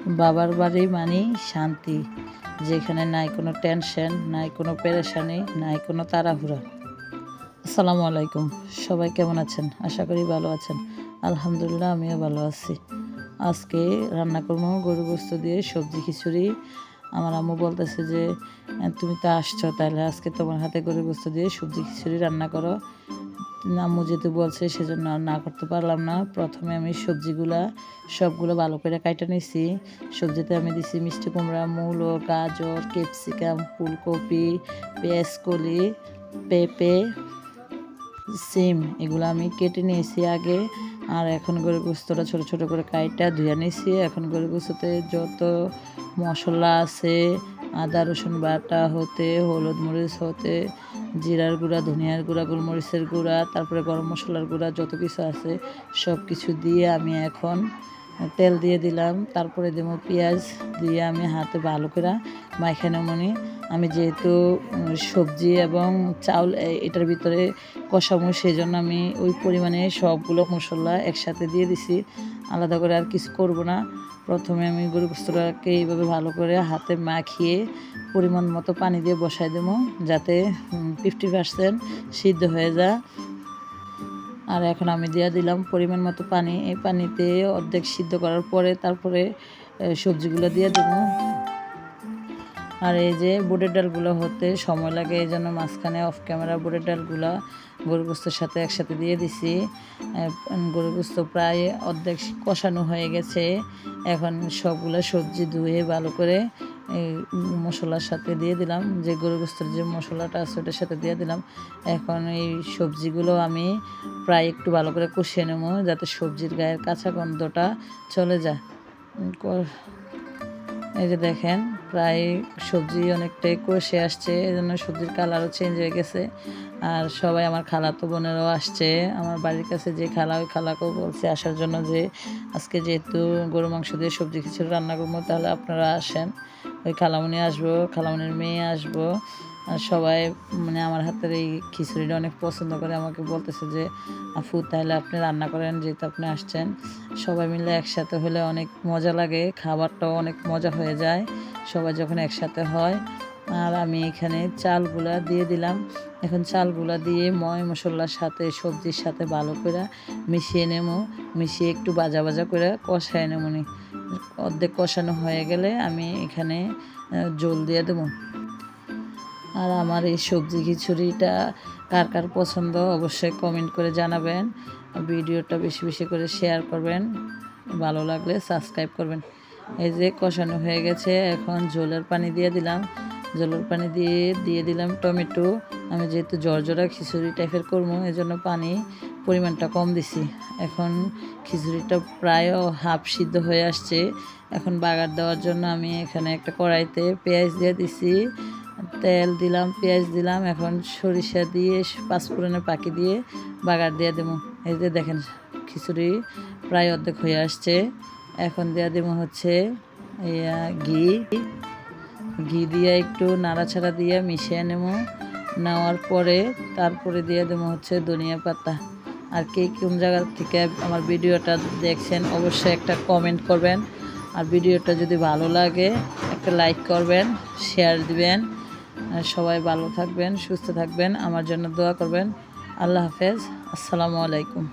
বাবার বাড়ি মানেই শান্তি, যেখানে নাই কোনো টেনশন, নাই কোনো পেরেশানি, নাই কোনো তাড়াহুড়া। আসসালামু আলাইকুম, সবাই কেমন আছেন? আশা করি ভালো আছেন। আলহামদুলিল্লাহ, আমিও ভালো আছি। আজকে রান্না করবো গরু গোস্ত দিয়ে সবজি খিচুড়ি। আমার আম্মু বলতেছে যে তুমি তো আসছো, তাহলে আজকে তোমার হাতে গরু গোস্ত দিয়ে সবজি খিচুড়ি রান্না করো। আম্মু যেহেতু বলছে সেজন্য আর না করতে পারলাম না। প্রথমে আমি সবগুলো ভালো করে কাইটা নিছি। সবজিতে আমি দিছি মিষ্টি কুমড়া, মূলো, গাজর, ক্যাপসিকাম, ফুলকপি, পেঁয়াজকলি, পেঁপে, সিম, এগুলো আমি কেটে নিয়েছি আগে। আর এখন গরুর গোস্তটা ছোটো ছোটো করে কাইটা ধুয়ে নিয়েছি। এখন গরুর গোস্ততে যত মশলা আছে, আদা রসুন বাটা হতে, হলুদ মরিচ হতে, জিরার গুঁড়া, ধনিয়ার গুঁড়া, গোলমরিচের গুঁড়া, তারপরে গরম মশলার গুঁড়া, যত কিছু আছে সব কিছু দিয়ে আমি এখন তেল দিয়ে দিলাম। তারপরে দেবো পেঁয়াজ দিয়ে আমি হাতে ভালো করে মাখানো মনে। আমি যেহেতু সবজি এবং চাউল এটার ভিতরে কষাবো, সেই জন্য আমি ওই পরিমাণে সবগুলো মশলা একসাথে দিয়ে দিছি, আলাদা করে আর কিছু করব না। প্রথমে আমি গরু গোস্তটাকে এইভাবে ভালো করে হাতে মাখিয়ে পরিমাণ মতো পানি দিয়ে বসাই দেবো, যাতে 50% সিদ্ধ হয়ে যায়। আর এখন আমি দিয়ে দিলাম পরিমাণ মতো পানি। এই পানিতে অর্ধেক সিদ্ধ করার পরে তারপরে সবজিগুলো দিয়ে দেবো। আর এই যে বুটের ডালগুলো হতে সময় লাগে, এই জন্য মাঝখানে অফ ক্যামেরা বুটের ডালগুলো গরু গোস্তের সাথে একসাথে দিয়ে দিছি। গরু গোস্ত প্রায় অর্ধেক কষানো হয়ে গেছে। এখন সবগুলো সবজি ধুয়ে ভালো করে এই মশলার সাথে দিয়ে দিলাম, যে গরু গোস্তের যে মশলাটা আছে ওটার সাথে দিয়ে দিলাম। এখন এই সবজিগুলো আমি প্রায় একটু ভালো করে কষিয়ে নেবো, যাতে সবজির গায়ের কাঁচা গন্ধটা চলে যায়। এই যে দেখেন, প্রায় সবজি অনেকটাই কষে আসছে, এই জন্য সবজির কালারও চেঞ্জ হয়ে গেছে। আর সবাই আমার খালাতো বোনেরাও আসছে আমার বাড়ির কাছে। যে খালা, ওই খালাকেও বলছে আসার জন্য, যে আজকে যেহেতু গরু মাংস দিয়ে সবজি খিচুড়ি রান্না করবো, তাহলে আপনারা আসেন। ওই খালামণি আসবো, খালামণির মেয়ে আসবো। আর সবাই মানে আমার হাতের এই খিচুড়িটা অনেক পছন্দ করে, আমাকে বলতেছে যে আপু তাহলে আপনি রান্না করেন, যেহেতু আপনি আসছেন। সবাই মিলে একসাথে হলে অনেক মজা লাগে, খাবারটাও অনেক মজা হয়ে যায় সবাই যখন একসাথে হয়। আর আমি এখানে চালগুলা দিয়ে দিলাম। এখন চালগুলা দিয়ে ময় মশলার সাথে সবজির সাথে ভালো করে মিশিয়ে নেব। মিশিয়ে একটু ভাজা ভাজা করে কষায় নেব। অর্ধেক কষানো হয়ে গেলে আমি এখানে জল দিয়ে দেবো। আর আমার এই সবজি খিচুড়িটা কার কার পছন্দ অবশ্যই কমেন্ট করে জানাবেন। ভিডিওটা বেশি বেশি করে শেয়ার করবেন, ভালো লাগলে সাবস্ক্রাইব করবেন। এই যে কষানো হয়ে গেছে, এখন ঝোলের পানি দিয়ে দিলাম। ঝোলের পানি দিয়ে দিলাম টমেটো। আমি যেহেতু জর্জরা খিচুড়ি টাইপের করবো, এই জন্য পানি পরিমাণটা কম দিছি। এখন খিচুড়িটা প্রায় হাফ সিদ্ধ হয়ে আসছে। এখন বাগার দেওয়ার জন্য আমি এখানে একটা কড়াইতে পেঁয়াজ দিয়ে দিছি, তেল দিলাম, পেঁয়াজ দিলাম। এখন সরিষা দিয়ে পাঁচফোড়নের পাখি দিয়ে বাগার দিয়ে দেবো। এই যে দেখেন, খিচুড়ি প্রায় অর্ধেক হয়ে আসছে। এখন দিয়ে দেবো হচ্ছে ঘি দিয়ে একটু নাড়াচাড়া দিয়ে মিশিয়ে নেওয়ার পরে তারপরে দিয়ে দেবো হচ্ছে ধনিয়া পাতা। আর কে কোন জায়গা থেকে আমার ভিডিওটা দেখছেন অবশ্যই একটা কমেন্ট করবেন। আর ভিডিওটা যদি ভালো লাগে একটা লাইক করবেন, শেয়ার দিবেন। সবাই ভালো থাকবেন, সুস্থ থাকবেন, আমার জন্য দোয়া করবেন। আল্লাহ হাফেজ, আসসালামু আলাইকুম।